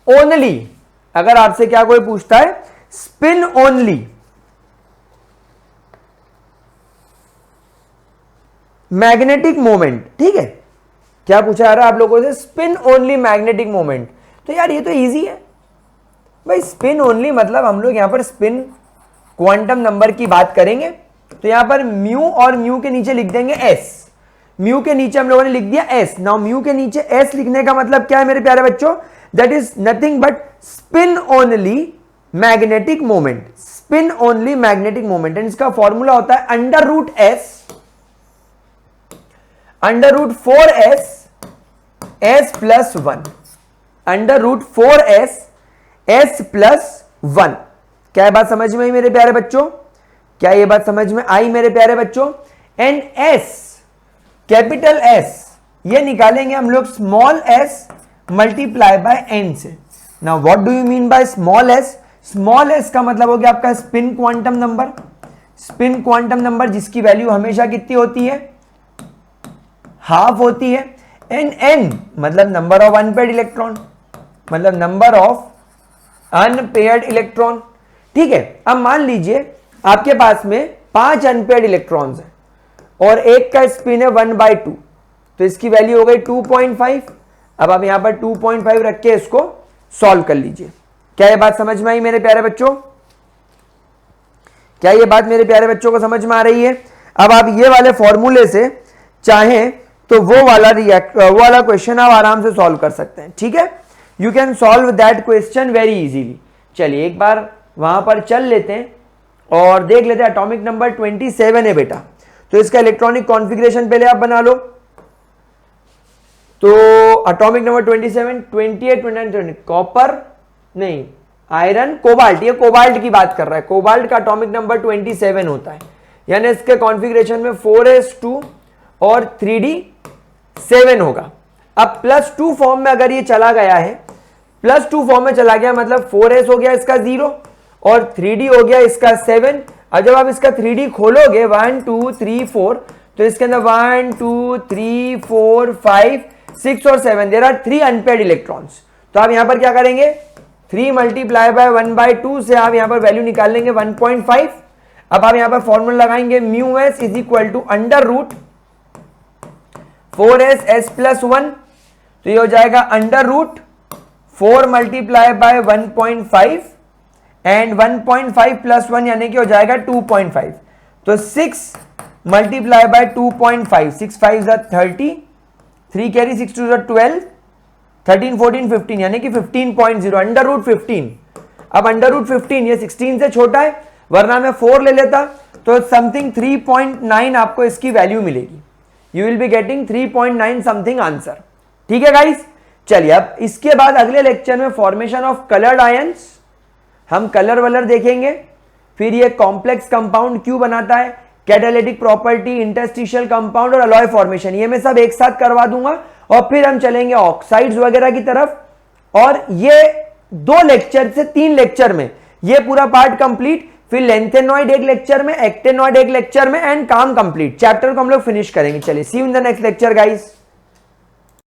ओनली, अगर आपसे क्या कोई पूछता है स्पिन ओनली मैग्नेटिक मोमेंट, ठीक है, क्या पूछा जा रहा है आप लोगों से? Spin only magnetic moment. तो यार ये तो इजी है भाई, स्पिन ओनली मतलब हम लोग यहां पर स्पिन क्वांटम नंबर की बात करेंगे, तो यहां पर म्यू और म्यू के नीचे लिख देंगे s। म्यू के नीचे हम लोगों ने लिख दिया s। नाउ म्यू के नीचे s लिखने का मतलब क्या है मेरे प्यारे बच्चों? That is nothing but spin only magnetic moment. Spin only magnetic moment, and इसका फॉर्मूला होता है √4s s+1, √4s s+1। क्या ये बात समझ में आई मेरे प्यारे बच्चों? क्या ये बात समझ में आई मेरे प्यारे बच्चों? एंड s, कैपिटल S, ये निकालेंगे हम लोग small s multiply by n से। Now what do you mean by small s? Small s का मतलब हो गया आपका spin quantum number. Spin quantum number जिसकी वैल्यू हमेशा कितनी होती है? हाफ होती है। एंड n मतलब नंबर ऑफ अनपेयर्ड इलेक्ट्रॉन, मतलब नंबर ऑफ अनपेयर्ड इलेक्ट्रॉन। ठीक है, अब मान लीजिए आपके पास में 5 अनपेयर्ड इलेक्ट्रॉन्स हैं और एक का स्पिन है 1/2, तो इसकी वैल्यू हो गई 2.5। अब आप यहां पर 2.5 रख के इसको सॉल्व कर लीजिए। क्या ये बात समझ में आई मेरे प्यारे बच्चों? क्या ये बात मेरे प्यारे बच्चों को समझ में आ रही है? अब आप ये वाले फॉर्मूले से चाहें तो वो वाला क्वेश्चन आप आराम से सॉल्व कर सकते हैं। ठीक है, you can solve that question very easily. चलिए एक बार वहां पर चल लेते हैं और देख लेते हैं। एटॉमिक नंबर 27 है बेटा, तो इसका इलेक्ट्रॉनिक कॉन्फ़िगरेशन पहले आप बना लो। तो एटॉमिक नंबर 27, 28, 29, 20, कॉपर नहीं, आयरन, कोबाल्ट, ये कोबाल्ट की बात कर रहा है। कोबाल्ट का एटॉमिक नंबर 27 होता है, यानी इसके कॉन्फ़िगरेशन में 4s2 और 3d7 होगा। अब +2 फॉर्म में अगर ये चला गया है, +2 फॉर्म में चला गया मतलब 4s हो गया इसका 0 और 3d हो गया इसका 7। और जब आप इसका 3d खोलोगे 1 2 3 4, तो इसके अंदर 1 2 3 4 5 6 और 7, देयर आर 3 अनपेयर्ड इलेक्ट्रॉन्स। तो आप यहां पर क्या करेंगे, 3 मल्टीप्लाई बाय 1/2 से आप यहां पर वैल्यू निकाल लेंगे 1.5। अब आप यहां पर फॉर्मूला लगाएंगे mu s is equal to under root 4s s plus 1, तो ये हो जाएगा under root 4 multiply by 1.5 and 1.5 plus 1 यानी कि हो जाएगा 2.5, तो 6 मल्टीप्लाई बाय 2.5, 6 5 30, 3 कैरी 6 2 12, 13 14 15 यानी कि 15.0 अंडर रूट 15। अब अंडर रूट 15 ये 16 से छोटा है, वरना मैं 4 ले लेता तो समथिंग 3.9 आपको इसकी वैल्यू मिलेगी। You will be getting 3.9 something answer. ठीक है गाइस, चलिए अब इसके बाद अगले लेक्चर में फॉर्मेशन ऑफ कलर्ड आयंस, हम कलर वलर देखेंगे, फिर ये कॉम्प्लेक्स कंपाउंड क्यों बनाता है, कैटालिटिक प्रॉपर्टी, इंटरस्टिशियल कंपाउंड और अलॉय फॉर्मेशन, ये मैं सब एक साथ करवा दूंगा। और फिर हम चलेंगे ऑक्साइड्स वगैरह की तरफ, और ये 2 लेक्चर से 3 लेक्चर में ये पूरा पार्ट कंप्लीट, फिर लेंथेनॉइड एक लेक्चर में, एक्टेनॉइड एक लेक्चर में, एंड काम कंप्लीट, चैप्टर को हम लोग फिनिश करेंगे। चलिए see you in the next lecture guys.